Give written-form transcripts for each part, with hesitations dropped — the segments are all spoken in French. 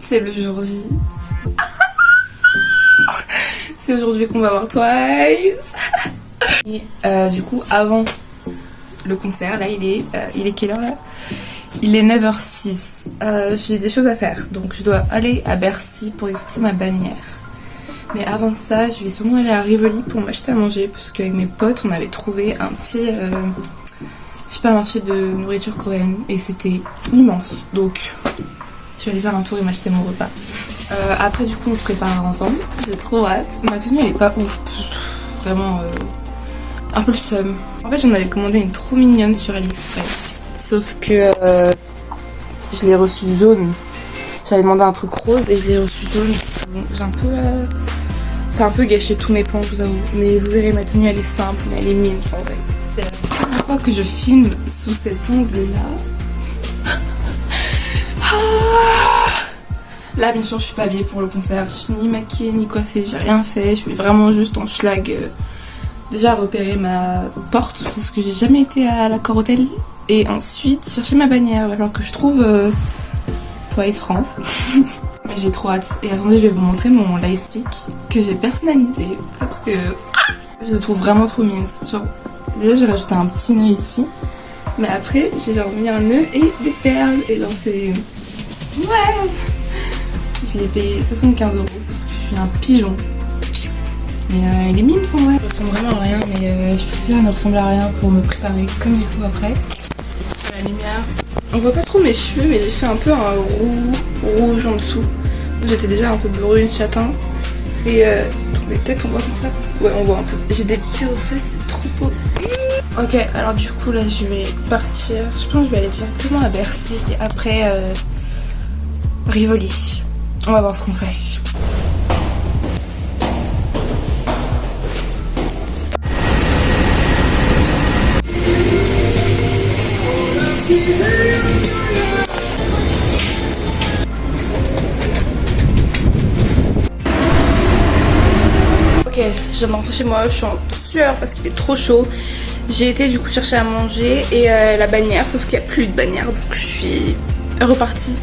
C'est le jour J. C'est aujourd'hui qu'on va voir Twice. Et du coup, avant le concert, là, il est quelle heure là? Il est 9h06. J'ai des choses à faire, donc je dois aller à Bercy pour écouter ma bannière. Mais avant ça, je vais sûrement aller à Rivoli pour m'acheter à manger, parce qu'avec mes potes, on avait trouvé un petit supermarché de nourriture coréenne et c'était immense. Donc, je vais aller faire un tour et m'acheter mon repas. Après, du coup, on se prépare ensemble. J'ai trop hâte. Ma tenue, elle est pas ouf. Vraiment, un peu le seum. En fait, j'en avais commandé une trop mignonne sur AliExpress. Sauf que je l'ai reçue jaune. J'avais demandé un truc rose et je l'ai reçue jaune. Bon, j'ai un peu... ça a un peu gâché tous mes plans, je vous avoue. Mais vous verrez, ma tenue, elle est simple, mais elle est mine, en vrai. C'est la première fois que je filme sous cet angle-là. Là, bien sûr, je suis pas habillée pour le concert. Je suis ni maquillée, ni coiffée, j'ai rien fait. Je suis vraiment juste en schlag. Déjà repérer ma porte, parce que j'ai jamais été à l'Accor Hotel. Et ensuite, chercher ma bannière, alors que je trouve Twice France. Mais j'ai trop hâte. Et attendez, je vais vous montrer mon lightstick que j'ai personnalisé, parce que je le trouve vraiment trop mignon. Genre, déjà, j'ai rajouté un petit nœud ici. Mais après, j'ai genre mis un nœud et des perles. Et genre, c'est... Ouais! Je l'ai payé 75 € parce que je suis un pigeon. Mais les mimes sont vrai. Je ressemble vraiment à rien, mais je préfère ne ressembler à rien pour me préparer comme il faut après. La lumière. On voit pas trop mes cheveux, mais j'ai fait un peu un rouge en dessous. J'étais déjà un peu brune, châtain. Et attendez, peut-être on voit comme ça. Ouais, on voit un peu. J'ai des petits reflets, c'est trop beau. Ok, alors du coup là je vais partir. Je pense que je vais aller directement à Bercy et après Rivoli. On va voir ce qu'on fait. Ok, je viens de rentrer chez moi, je suis en sueur parce qu'il fait trop chaud. J'ai été du coup chercher à manger et la bannière, sauf qu'il n'y a plus de bannière, donc je suis repartie.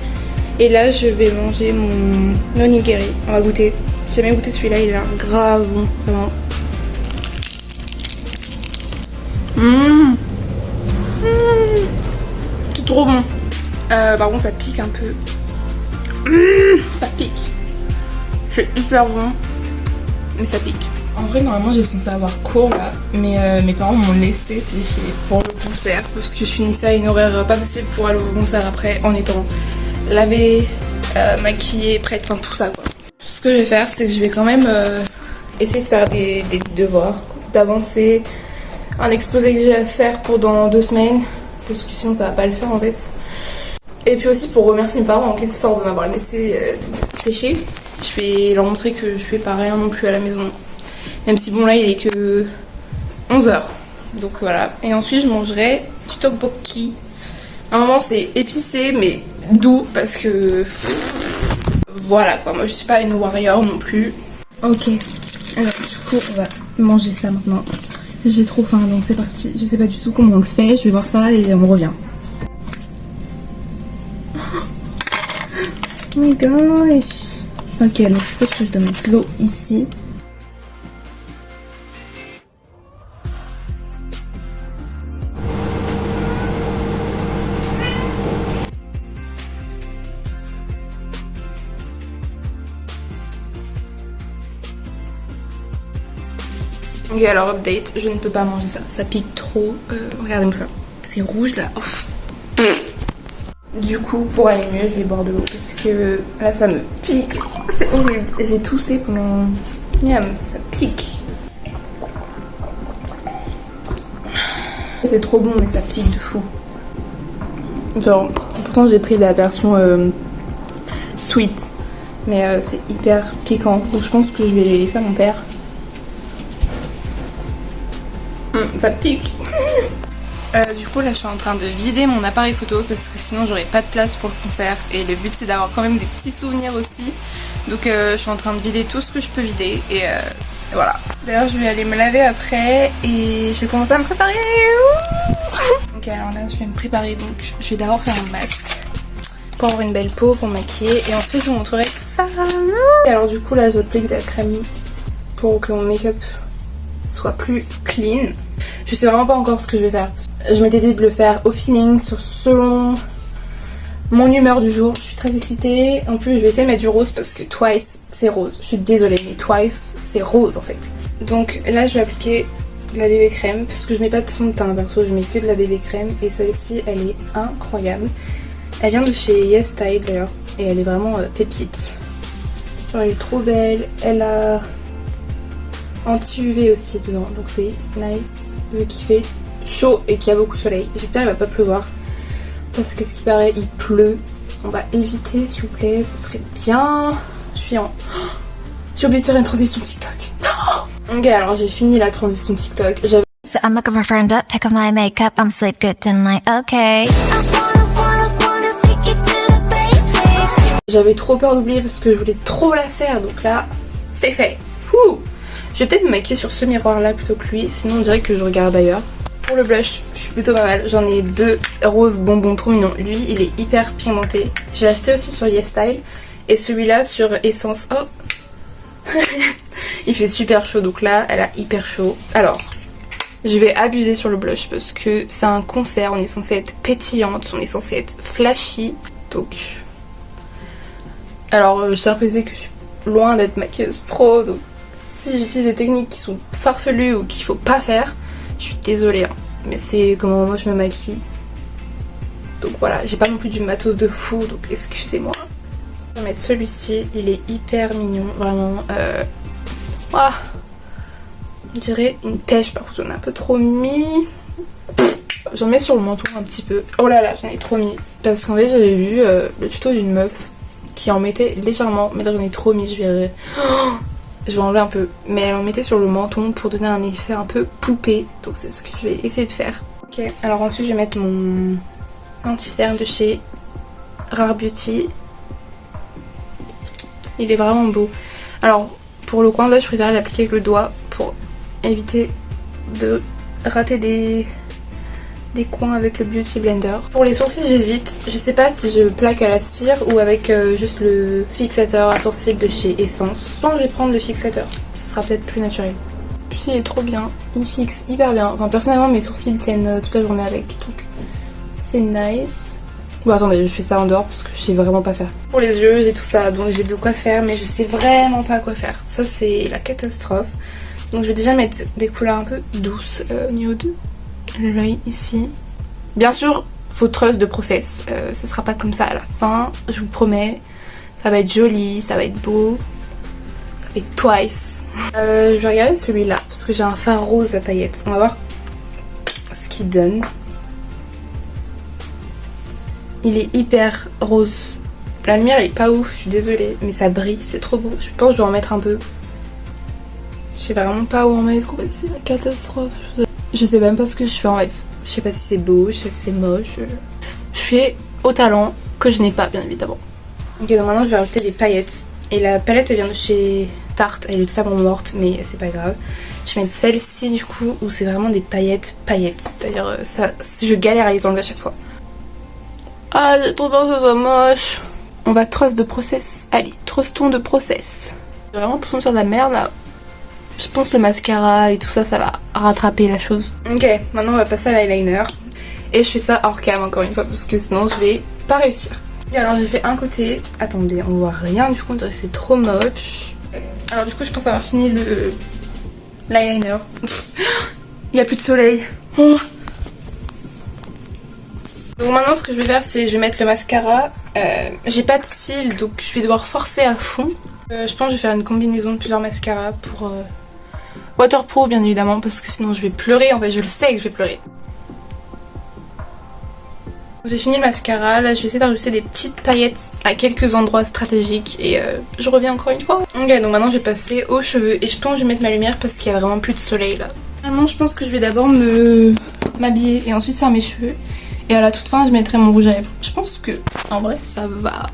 Et là je vais manger mon onigiri, on va goûter. J'ai jamais goûté celui-là, il a l'air grave bon, vraiment. C'est trop bon. Par contre ça pique un peu. Ça pique. C'est hyper bon, mais ça pique. En vrai normalement j'ai censé avoir cours là, mais mes parents m'ont laissé sécher pour le concert parce que je finissais à une horaire pas possible pour aller au concert après en étant lavée, maquillée, prête, enfin tout ça quoi. Ce que je vais faire c'est que je vais quand même essayer de faire des devoirs, d'avancer un exposé que j'ai à faire pour dans 2 semaines parce que sinon ça va pas le faire en fait. Et puis aussi pour remercier mes parents en quelque sorte de m'avoir laissé sécher, je vais leur montrer que je fais pas rien non plus à la maison. Même si bon là il est que 11h. Donc voilà. Et ensuite je mangerai du tteokbokki. Normalement c'est épicé mais doux parce que... Voilà quoi. Moi je suis pas une warrior non plus. Ok. Alors du coup on va manger ça maintenant. J'ai trop faim donc c'est parti. Je sais pas du tout comment on le fait. Je vais voir ça et on revient. Oh my gosh. Ok donc je pense que je dois mettre l'eau ici. Ok alors update, je ne peux pas manger ça, ça pique trop, regardez-moi ça, c'est rouge là. Oh. Du coup pour aller mieux je vais boire de l'eau parce que là ça me pique, c'est horrible, j'ai toussé pendant... Miam, ça pique. C'est trop bon mais ça pique de fou. Genre, pourtant j'ai pris la version sweet, mais c'est hyper piquant, donc je pense que je vais laisser à mon père. Ça pique. Du coup là je suis en train de vider mon appareil photo parce que sinon j'aurais pas de place pour le concert et le but c'est d'avoir quand même des petits souvenirs aussi. Donc je suis en train de vider tout ce que je peux vider et voilà. D'ailleurs je vais aller me laver après et je vais commencer à me préparer. Ok alors là je vais me préparer donc je vais d'abord faire un masque. pour avoir une belle peau, pour maquiller. Et ensuite je vous montrerai tout ça. Et alors du coup là j'applique de la crème pour que mon make-up soit plus clean. Je sais vraiment pas encore ce que je vais faire. Je m'étais dit de le faire au feeling, selon mon humeur du jour. Je suis très excitée. En plus je vais essayer de mettre du rose parce que Twice c'est rose. Je suis désolée mais Twice c'est rose en fait. Donc là je vais appliquer de la bébé crème parce que je mets pas de fond de teint perso, je mets que de la bébé crème et celle-ci elle est incroyable. Elle vient de chez Yes Style d'ailleurs et elle est vraiment pépite. Alors, elle est trop belle, elle a anti-UV aussi dedans donc c'est nice vu qu'il fait chaud et qu'il y a beaucoup de soleil. J'espère qu'il va pas pleuvoir parce que ce qui paraît il pleut. On va éviter s'il vous plaît, ça serait bien. J'ai oublié de faire une transition TikTok. Ok, alors j'ai fini la transition TikTok. So I'm looking my friend up, take off my makeup, I'm sleep good tonight, okay. J'avais trop peur d'oublier parce que je voulais trop la faire, donc là, c'est fait. Ouh. Je vais peut-être me maquiller sur ce miroir là plutôt que lui, sinon on dirait que je regarde ailleurs. Pour le blush, je suis plutôt pas mal. J'en ai deux roses bonbons trop mignons. Lui, il est hyper pigmenté. J'ai acheté aussi sur Yes Style et celui-là sur Essence. Oh. Il fait super chaud donc là elle a hyper chaud. Alors je vais abuser sur le blush parce que c'est un concert, on est censé être pétillante, on est censé être flashy. Donc alors je tiens à préciser que je suis loin d'être maquilleuse pro, donc si j'utilise des techniques qui sont farfelues ou qu'il faut pas faire, je suis désolée hein. Mais c'est comment moi je me maquille. Donc voilà, j'ai pas non plus du matos de fou donc excusez-moi. Je vais mettre celui-ci, il est hyper mignon, vraiment. Ah, on dirait une pêche, par contre j'en ai un peu trop mis. J'en mets sur le menton un petit peu. Oh là là, j'en ai trop mis. Parce qu'en fait j'avais vu le tuto d'une meuf qui en mettait légèrement. Mais là j'en ai trop mis, je vais enlever un peu. Mais elle en mettait sur le menton pour donner un effet un peu poupée. Donc c'est ce que je vais essayer de faire. Ok, alors ensuite je vais mettre mon anti-cerne de chez Rare Beauty. Il est vraiment beau. Alors pour le coin de l'œil je préfère l'appliquer avec le doigt pour éviter de rater des coins avec le Beauty Blender. Pour les sourcils j'hésite. Je sais pas si je plaque à la cire ou avec juste le fixateur à sourcils de chez Essence. Je pense que je vais prendre le fixateur. Ce sera peut-être plus naturel. Puis il est trop bien. Il fixe hyper bien. Enfin personnellement mes sourcils tiennent toute la journée avec. Donc ça c'est nice. Bon attendez, je fais ça en dehors parce que je sais vraiment pas faire. Pour les yeux j'ai tout ça donc j'ai de quoi faire mais je sais vraiment pas quoi faire. Ça c'est la catastrophe. Donc je vais déjà mettre des couleurs un peu douces au niveau de l'œil ici. Bien sûr faut trust de process, ce sera pas comme ça à la fin, je vous promets. Ça va être joli, ça va être beau. Ça va être Twice. Je vais regarder celui-là parce que j'ai un fard rose à paillettes. On va voir ce qu'il donne. Il est hyper rose. La lumière elle est pas ouf, je suis désolée, mais ça brille, c'est trop beau. Je pense que je dois en mettre un peu. Je sais vraiment pas où en mettre, c'est la catastrophe. Je sais même pas ce que je fais en fait. Je sais pas si c'est beau, je sais pas si c'est moche. Je fais au talent que je n'ai pas bien évidemment. Ok, donc maintenant je vais rajouter des paillettes. Et la palette elle vient de chez Tarte, elle est totalement morte mais c'est pas grave. Je vais mettre celle-ci du coup où c'est vraiment des paillettes. C'est-à-dire ça, je galère à les enlever à chaque fois. Ah j'ai trop peur que ce soit moche. On va trust de process. Allez, trustons de process. J'ai vraiment l'impression de faire de la merde là. Je pense le mascara et tout ça, ça va rattraper la chose. Ok, maintenant on va passer à l'eyeliner. Et je fais ça hors cam encore une fois parce que sinon je vais pas réussir. Et alors j'ai fait un côté. Attendez, on voit rien du coup, on dirait que c'est trop moche. Alors du coup je pense avoir fini l'eyeliner. Il n'y a plus de soleil. Donc maintenant ce que je vais faire c'est je vais mettre le mascara. J'ai pas de cils donc je vais devoir forcer à fond. Je pense que je vais faire une combinaison de plusieurs mascaras pour waterproof bien évidemment parce que sinon je vais pleurer, en fait je le sais que je vais pleurer. J'ai fini le mascara, là je vais essayer d'ajouter des petites paillettes à quelques endroits stratégiques et je reviens encore une fois. Ok, donc maintenant je vais passer aux cheveux et je pense que je vais mettre ma lumière parce qu'il y a vraiment plus de soleil là. Finalement je pense que je vais d'abord m'habiller et ensuite faire mes cheveux et à la toute fin je mettrai mon rouge à lèvres. Je pense que en vrai ça va.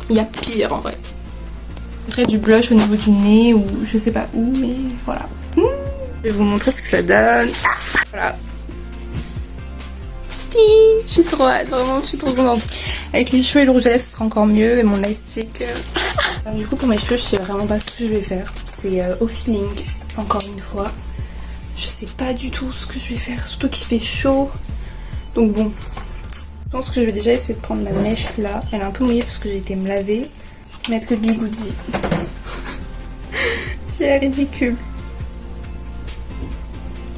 Il y a pire en vrai. Après du blush au niveau du nez ou je sais pas où mais voilà. Je vais vous montrer ce que ça donne. Voilà. Je suis trop hâte, vraiment, je suis trop contente. Avec les cheveux et le rouge à lèvres, ce sera encore mieux. Et mon lipstick. Du coup, pour mes cheveux, je sais vraiment pas ce que je vais faire. C'est au feeling, encore une fois. Je sais pas du tout ce que je vais faire, surtout qu'il fait chaud. Donc bon, je pense que je vais déjà essayer de prendre ma mèche là. Elle est un peu mouillée parce que j'ai été me laver. Mettre le bigoudi. J'ai l'air ridicule.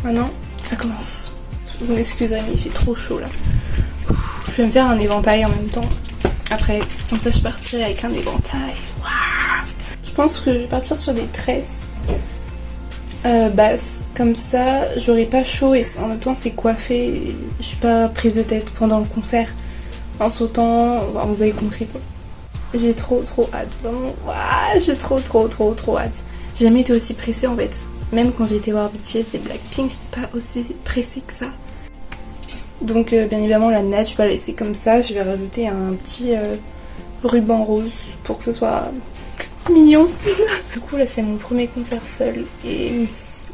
Maintenant, ça commence. Vous m'excuserez, mais il fait trop chaud là. Je vais me faire un éventail en même temps. Après, comme ça, je partirai avec un éventail. Waouh. Je pense que je vais partir sur des tresses basses. Comme ça, j'aurai pas chaud et en même temps, c'est coiffé. Et je suis pas prise de tête pendant le concert. En sautant, vous avez compris quoi. J'ai trop hâte. Vraiment, waouh, j'ai trop hâte. J'ai jamais été aussi pressée en fait. Même quand j'ai été voir BTS et Blackpink, j'étais pas aussi pressée que ça. Donc bien évidemment la natte, je vais pas la laisser comme ça. Je vais rajouter un petit ruban rose pour que ce soit mignon. Du coup là c'est mon premier concert seul et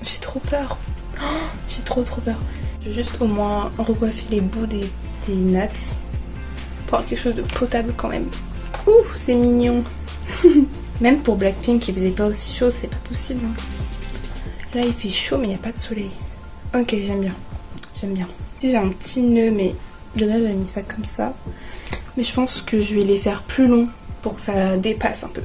j'ai trop peur. Oh, j'ai trop peur. Je vais juste au moins recoiffer les bouts des nattes pour avoir quelque chose de potable quand même. Ouh, c'est mignon. Même pour Blackpink il faisait pas aussi chaud, c'est pas possible. Là il fait chaud mais il n'y a pas de soleil. Ok, j'aime bien. J'ai un petit nœud mais de base j'avais mis ça comme ça. Mais je pense que je vais les faire plus longs pour que ça dépasse un peu.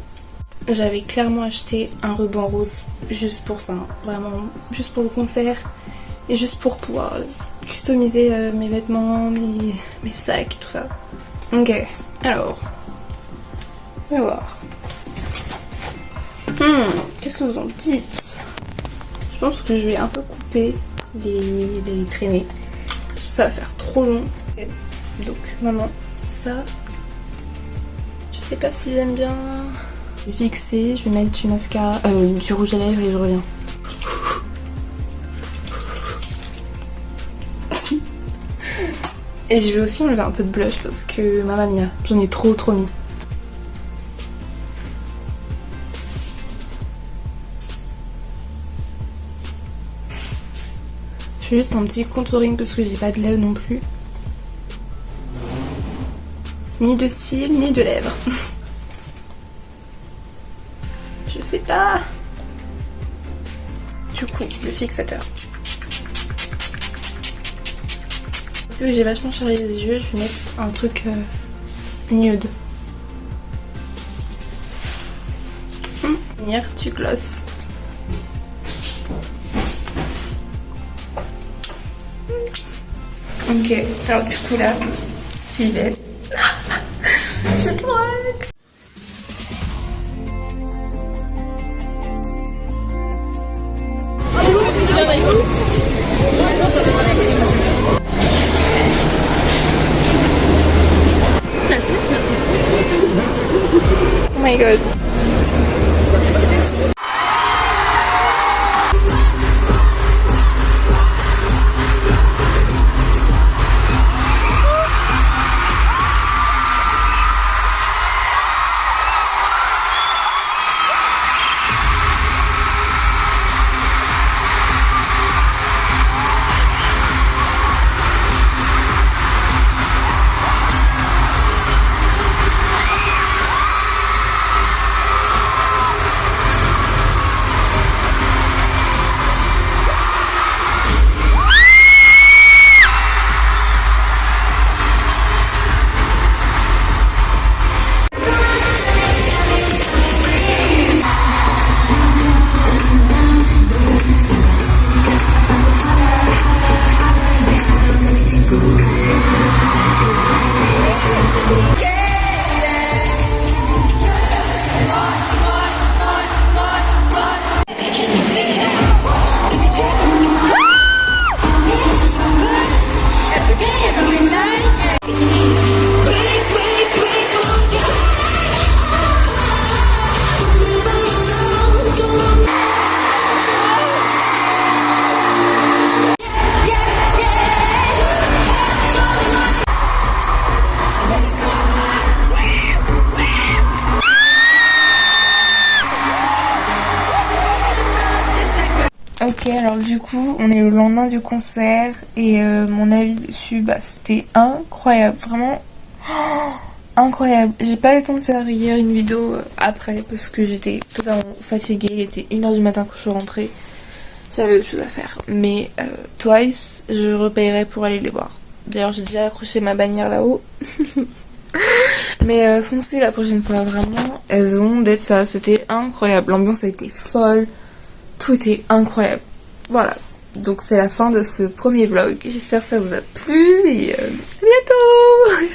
J'avais clairement acheté un ruban rose juste pour ça. Hein. Vraiment juste pour le concert. Et juste pour pouvoir customiser mes vêtements, mes sacs, tout ça. Ok, alors. On va voir. Qu'est-ce que vous en dites? Je pense que je vais un peu couper les traînées. Parce que ça va faire trop long. Donc maintenant, ça, je sais pas si j'aime bien. Je vais fixer, je vais mettre du mascara, du rouge à lèvres et je reviens. Et je vais aussi enlever un peu de blush parce que mamma mia, j'en ai trop mis. Je fais juste un petit contouring parce que j'ai pas de lèvres non plus. Ni de cils, ni de lèvres. Je sais pas. Du coup, le fixateur. Vu que j'ai vachement chargé les yeux, je vais mettre un truc nude. Venir du gloss. Ok, alors du coup là, j'y vais. J'ai trop hâte. Oh my god. Ok, alors du coup, on est le lendemain du concert et mon avis dessus, bah c'était incroyable, vraiment incroyable. J'ai pas eu le temps de faire hier une vidéo après parce que j'étais totalement fatiguée, il était 1h du matin quand je suis rentrée. J'avais autre chose à faire. Mais Twice, je repayerai pour aller les voir. D'ailleurs, j'ai déjà accroché ma bannière là-haut. Mais foncez la prochaine fois, vraiment. Elles ont d'être ça. C'était incroyable. L'ambiance a été folle. Tout était incroyable. Voilà. Donc c'est la fin de ce premier vlog. J'espère que ça vous a plu et à bientôt.